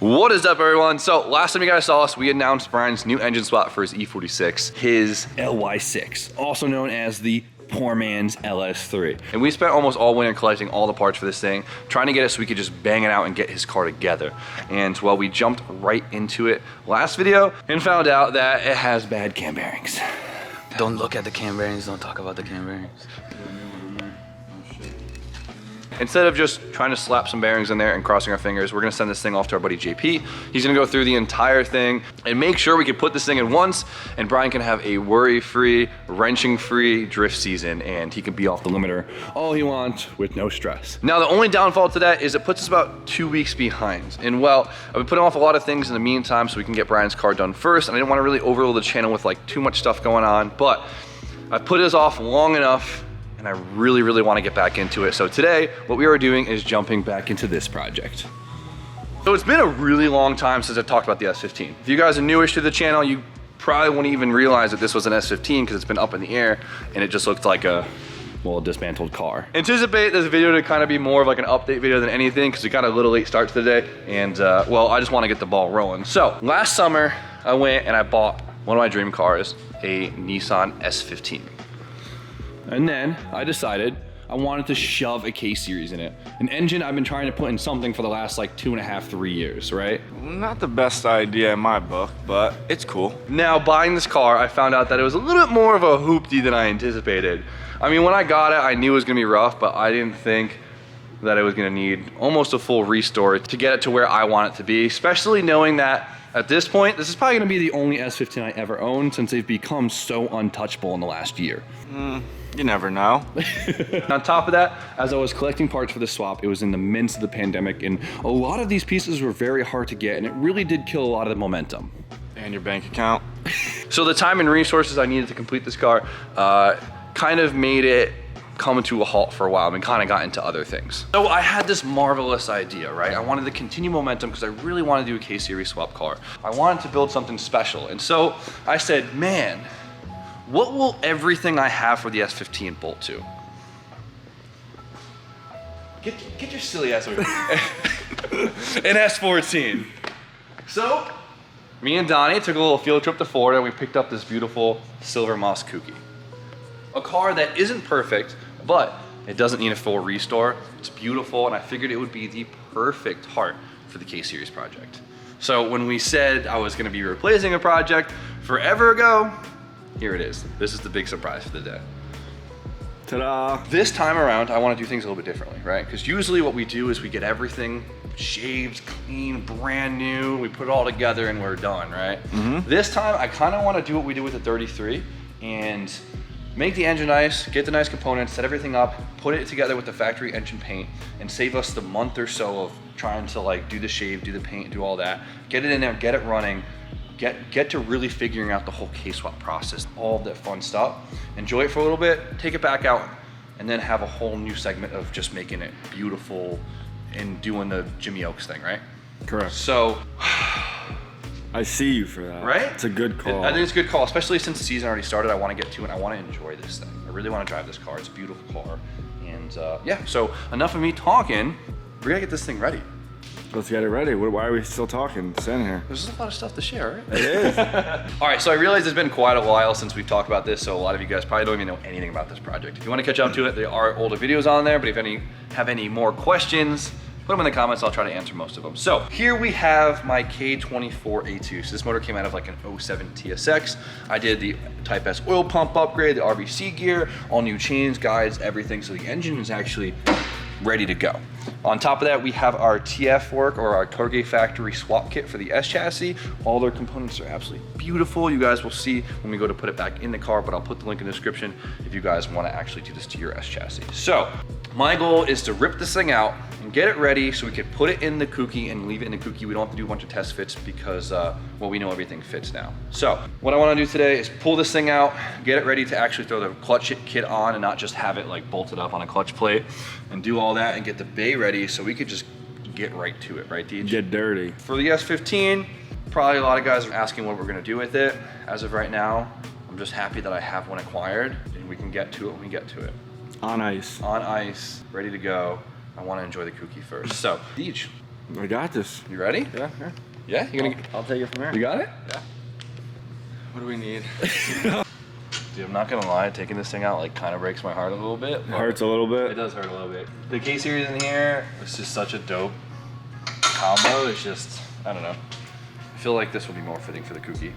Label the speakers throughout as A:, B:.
A: What is up, everyone? So last time you guys saw us, we announced Brian's new engine swap for his E46, his LY6, also known as the poor man's LS3. And we spent almost all winter collecting all the parts for this thing, trying to get it so we could just bang it out and get his car together. And well, we jumped right into it last video and found out that it has bad cam bearings.
B: Don't look at the cam bearings, don't talk about the cam bearings.
A: Instead of just trying to slap some bearings in there and crossing our fingers, we're gonna send this thing off to our buddy JP. He's gonna go through the entire thing and make sure we can put this thing in once, and Brian can have a worry-free, wrenching-free drift season, and he can be off the limiter all he wants with no stress. Now, the only downfall to that is it puts us about 2 weeks behind. And well, I've been putting off a lot of things in the meantime so we can get Brian's car done first, and I didn't wanna really overload the channel with like too much stuff going on, but I've put this off long enough and I really, really want to get back into it. So today, what we are doing is jumping back into this project. So it's been a really long time since I've talked about the S15. If you guys are newish to the channel, you probably wouldn't even realize that this was an S15 because it's been up in the air and it just looked like a, well, a dismantled car. Anticipate this video to kind of be more of like an update video than anything because we got a little late start to the day, and well, I just want to get the ball rolling. So last summer, I went and I bought one of my dream cars, a Nissan S15. And then I decided I wanted to shove a K-Series in it. An engine I've been trying to put in something for the last like 2.5, 3 years, right?
C: Not the best idea in my book, but it's cool.
A: Now, buying this car, I found out that it was a little bit more of a hoopty than I anticipated. I mean, when I got it, I knew it was gonna be rough, but I didn't think that it was gonna need almost a full restore to get it to where I want it to be, especially knowing that at this point, this is probably gonna be the only S15 I ever owned since they've become so untouchable in the last year.
C: You never know.
A: On top of that, as I was collecting parts for the swap, it was in the midst of the pandemic, and a lot of these pieces were very hard to get, and it really did kill a lot of the momentum.
C: And your bank account.
A: So the time and resources I needed to complete this car kind of made it come to a halt for a while and kind of got into other things. So I had this marvelous idea, right? I wanted to continue momentum because I really wanted to do a K-Series swap car. I wanted to build something special. And so I said, man, what will everything I have for the S15 bolt to? Get your silly ass over here. An S14. So me and Donnie took a little field trip to Florida and we picked up this beautiful silver moss Kouki. A car that isn't perfect, but it doesn't need a full restore. It's beautiful, and I figured it would be the perfect heart for the K-Series project. So when we said I was gonna be replacing a project forever ago, here it is. This is the big surprise for the day.
C: Ta-da!
A: This time around, I wanna do things a little bit differently, right? Because usually what we do is we get everything shaved, clean, brand new, we put it all together and we're done, right? This time, I kinda wanna do what we did with the 33 and make the engine nice, get the nice components, set everything up, put it together with the factory engine paint, and save us the month or so of trying to like do the shave, do the paint, do all that, get it in there, get it running, get to really figuring out the whole K-swap process, all that fun stuff. Enjoy it for a little bit, take it back out, and then have a whole new segment of just making it beautiful and doing the Jimmy Oaks thing, right?
C: Correct.
A: So,
C: I see you for that.
A: right?
C: It's a good call.
A: I think it's a good call, especially since the season already started. I want to get to it. I want to enjoy this thing. I really want to drive this car. It's a beautiful car. And yeah, so enough of me talking. We're going to get this thing ready.
C: Let's get it ready. Why are we still talking? Standing here.
A: There's a lot of stuff to share, right?
C: It is.
A: All right, so I realize it's been quite a while since we've talked about this, so a lot of you guys probably don't even know anything about this project. If you want to catch up to it, there are older videos on there, but if any have any more questions, put them in the comments. I'll try to answer most of them. So here we have my K24A2. So this motor came out of like an 07 TSX. I did the Type S oil pump upgrade, the RVC gear, all new chains, guides, everything. So the engine is actually ready to go. On top of that, we have our TF work, or our Kouki factory swap kit for the S chassis. All their components are absolutely beautiful. You guys will see when we go to put it back in the car, but I'll put the link in the description if you guys want to actually do this to your S chassis. So my goal is to rip this thing out and get it ready so we can put it in the Kouki and leave it in the Kouki. We don't have to do a bunch of test fits because, well, we know everything fits now. So what I want to do today is pull this thing out, get it ready to actually throw the clutch kit on and not just have it like bolted up on a clutch plate, and do all that and get the bay ready so we could just get right to it, right, Deej?
C: Get dirty.
A: For the S15, probably a lot of guys are asking what we're gonna do with it. As of right now, I'm just happy that I have one acquired and we can get to it when we get to it.
C: On ice.
A: On ice, ready to go. I wanna enjoy the Kouki first. So, Deej,
C: I got this.
A: You ready?
C: Yeah.
A: Yeah? You gonna?
C: I'll take it from here.
A: You got it?
C: Yeah.
A: What do we need? Dude, I'm not gonna lie, taking this thing out like kind of breaks my heart a little bit.
C: It hurts a little
A: It
C: bit.
A: does hurt a little bit. The K series in here was just such a dope combo. It's just, I don't know. I feel like this will be more fitting for the Kouki.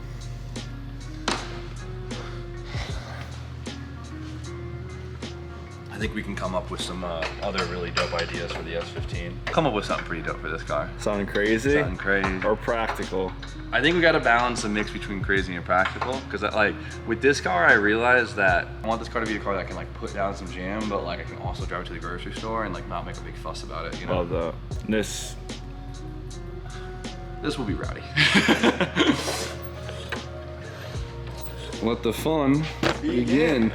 A: I think we can come up with some other really dope ideas for the S14. Come up with something pretty dope for this car.
C: Sounding crazy?
A: Something crazy.
C: Or practical?
A: I think we gotta balance a mix between crazy and practical. Cause like, with this car, I realized that I want this car to be a car that can like put down some jam, but like I can also drive it to the grocery store and like not make a big fuss about it, you know?
C: Love that. This
A: will be rowdy. Let the fun begin.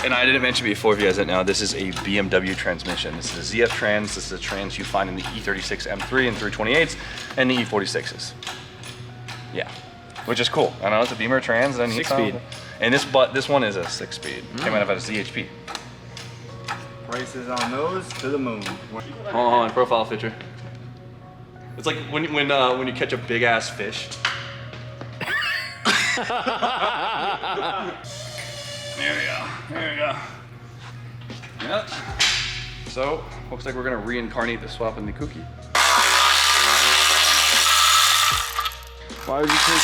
A: And I didn't mention before, if you guys didn't know, this is a BMW transmission. This is a ZF trans. This is a trans you find in the E36 M3 and 328s and the E46s. Yeah, which is cool. I know it's a Beamer trans and
C: 6-speed.
A: And this one is a 6-speed. Came out of a ZHP.
C: prices on those to the moon.
A: Hold on, profile picture. It's like when you catch a big ass fish. There we go. There we go. Yep. So, looks like we're gonna reincarnate the swap in the Kouki.
C: Why would you take?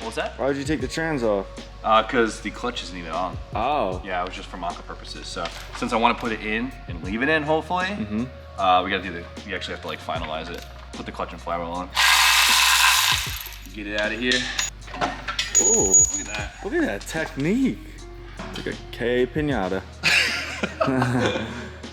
A: What was that?
C: Why would you take the trans off?
A: Cause the clutch isn't even on.
C: Oh.
A: Yeah, it was just for mock-up purposes. So, since I want to put it in and leave it in, hopefully, we gotta do we actually have to like finalize it. Put the clutch and flywheel on. Get it out of here.
C: Ooh.
A: Look at that.
C: Look at that technique. It's like a K pinata.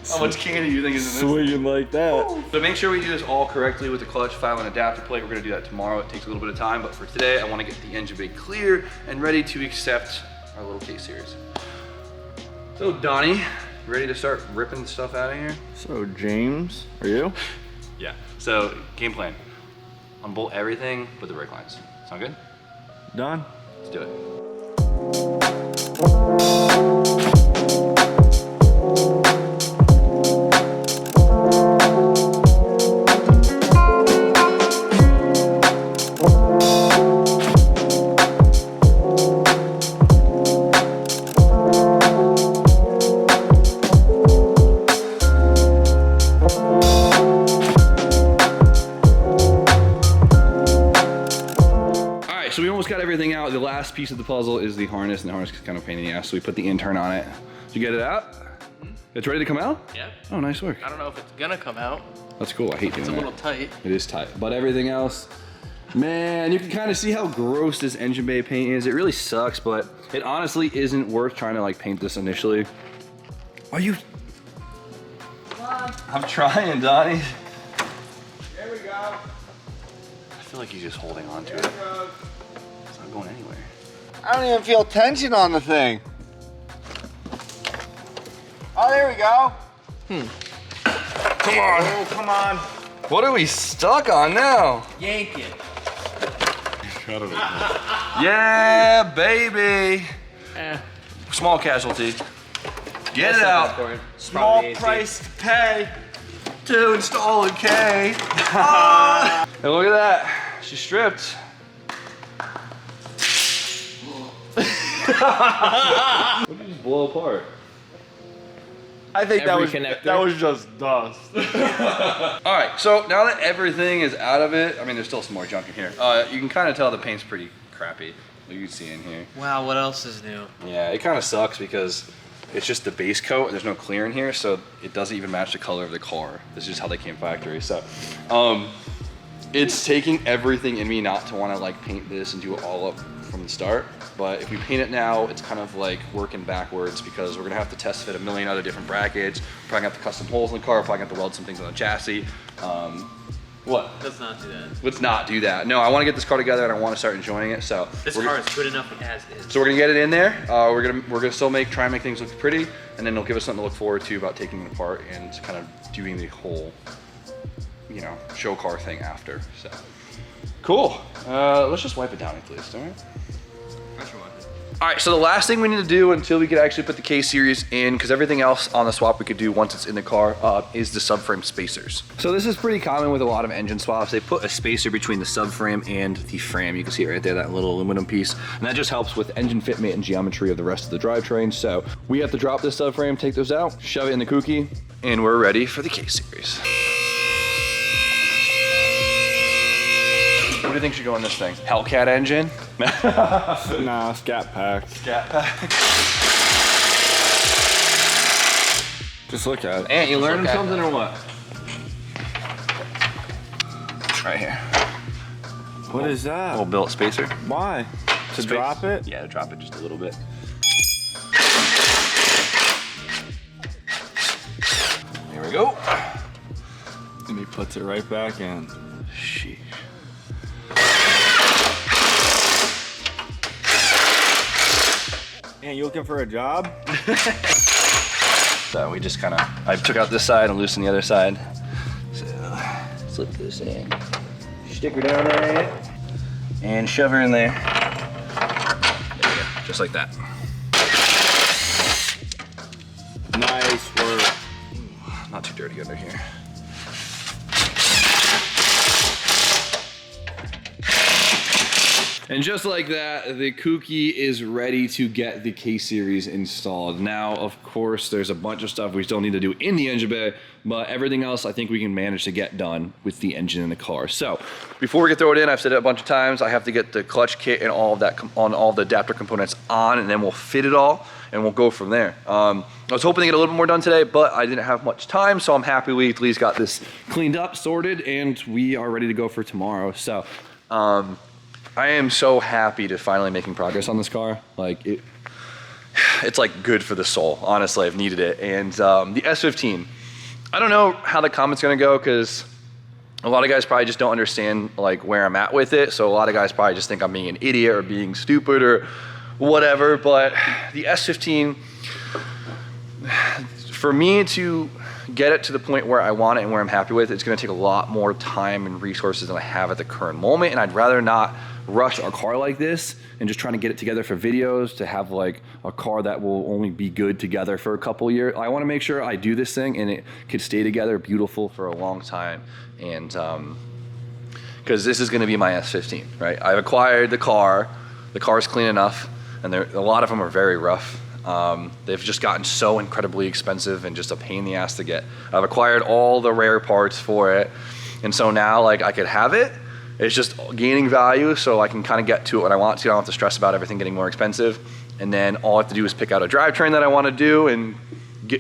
A: How much candy do you think is in this?
C: Swinging like that.
A: So make sure we do this all correctly with the clutch, file, and adapter plate. We're gonna do that tomorrow. It takes a little bit of time, but for today, I wanna get the engine bay clear and ready to accept our little K series. So Donnie, ready to start ripping stuff out of here?
C: So James, are you?
A: Yeah. So game plan, unbolt everything but the brake lines. Sound good?
C: Done?
A: Let's do it. So we almost got everything out. The last piece of the puzzle is the harness, and the harness is kind of a pain in the ass, so we put the intern on it. Did you get it out? It's ready to come out?
D: Yep.
A: Oh, nice work.
D: I don't know if it's gonna come out.
A: That's cool, I hate doing
D: It's a
A: that.
D: little tight.
A: It is tight, but everything else, man, you can kind of see how gross this engine bay paint is. It really sucks, but it honestly isn't worth trying to like paint this initially. Are you? I'm trying, Donnie.
C: There we go.
A: I feel like he's just holding on to it. It's not going anywhere.
C: I don't even feel tension on the thing. Oh, there we go.
A: Come on.
C: Oh, come on.
A: What are we stuck on now?
D: Yank it.
A: Yeah, baby.
D: Eh.
A: Small casualty. Get it out.
C: Small price to pay.
A: To install a K. And look at that. She's stripped. What did you just blow apart?
C: I think that
D: Every
C: was
D: connector.
C: that was just dust.
A: All right, so now that everything is out of it, I mean, there's still some more junk in here. You can kind of tell the paint's pretty crappy. You can see in here.
D: Wow, what else is new?
A: Yeah, it kind of sucks because it's just the base coat and there's no clear in here, so it doesn't even match the color of the car. This is just how they came factory. So, it's taking everything in me not to want to like paint this and do it all up from the start. But if we paint it now, it's kind of like working backwards because we're gonna have to test fit a million other different brackets. We're probably gonna have to custom holes in the car. We're probably gonna have to weld some things on the chassis. What?
D: Let's not do that.
A: Let's not do that. No, I want to get this car together and I want to start enjoying it. So
D: This
A: we're
D: car is good enough as is.
A: So we're gonna get it in there. We're gonna still try and make things look pretty, and then it'll give us something to look forward to about taking it apart and kind of doing the whole, you know, show car thing after. So cool. Let's just wipe it down, please. All right. All right, so the last thing we need to do until we could actually put the K-Series in, because everything else on the swap we could do once it's in the car, is the subframe spacers. So this is pretty common with a lot of engine swaps. They put a spacer between the subframe and the frame. You can see it right there, that little aluminum piece. And that just helps with engine fitment and geometry of the rest of the drivetrain. So we have to drop this subframe, take those out, shove it in the Kouki, and we're ready for the K-Series. What do you think should go in this thing? Hellcat engine?
C: Nah, Scat Pack.
A: Scat Pack.
C: Just look at it.
A: Ant, you learning something or what? Right here.
C: What is that?
A: Little billet spacer.
C: Why? To drop it?
A: Yeah, to drop it just a little bit. Here we go.
C: And he puts it right back in.
A: Sheesh.
C: Man, you looking for a job?
A: So we just kind of, I took out this side and loosened the other side. So slip this in, stick her down there, and shove her in there. There you go, just like that.
C: Nice work.
A: Not too dirty under here. And just like that, the Kouki is ready to get the K-Series installed. Now, of course, there's a bunch of stuff we still need to do in the engine bay, but everything else I think we can manage to get done with the engine in the car. So, before we can throw it in, I've said it a bunch of times, I have to get the clutch kit and all of that on all the adapter components on, and then we'll fit it all, and we'll go from there. I was hoping to get a little bit more done today, but I didn't have much time, so I'm happy we at least got this cleaned up, sorted, and we are ready to go for tomorrow. So, I am so happy to finally making progress on this car. Like it's like good for the soul. Honestly, I've needed it. And the S14, I don't know how the comment's gonna go because a lot of guys probably just don't understand like where I'm at with it. So a lot of guys probably just think I'm being an idiot or being stupid or whatever. But the S15, for me to get it to the point where I want it and where I'm happy with it, it's gonna take a lot more time and resources than I have at the current moment. And I'd rather not rush a car like this and just trying to get it together for videos to have like a car that will only be good together for a couple years. I want to make sure I do this thing and it could stay together beautiful for a long time. And because this is going to be my S15, right? I've acquired the car. The car's clean enough, and a lot of them are very rough. They've just gotten so incredibly expensive and just a pain in the ass to get. I've acquired all the rare parts for it, and so now like I could have it. It's just gaining value, so I can kind of get to it when I want to. I don't have to stress about everything getting more expensive. And then all I have to do is pick out a drivetrain that I want to do and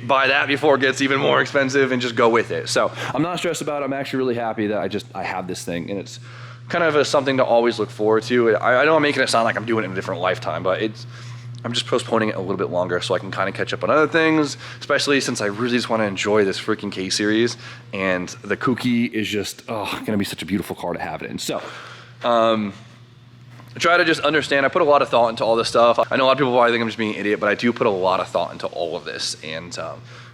A: buy that before it gets even more expensive and just go with it. So I'm not stressed about it. I'm actually really happy that I have this thing, and it's kind of something to always look forward to. I know I'm making it sound like I'm doing it in a different lifetime, but I'm just postponing it a little bit longer so I can kind of catch up on other things, especially since I really just want to enjoy this freaking K-Series, and the Kouki is just gonna be such a beautiful car to have it in. So I try to just understand. I put a lot of thought into all this stuff. I know a lot of people probably think I'm just being an idiot, but I do put a lot of thought into all of this, and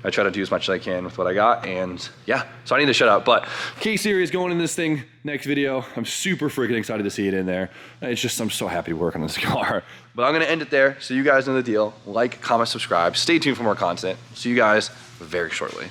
A: I try to do as much as I can with what I got, and yeah, so I need to shut up. But K-Series going in this thing next video. I'm super freaking excited to see it in there. It's just, I'm so happy to work on this car. But I'm gonna end it there, so you guys know the deal. Like, comment, subscribe. Stay tuned for more content. See you guys very shortly.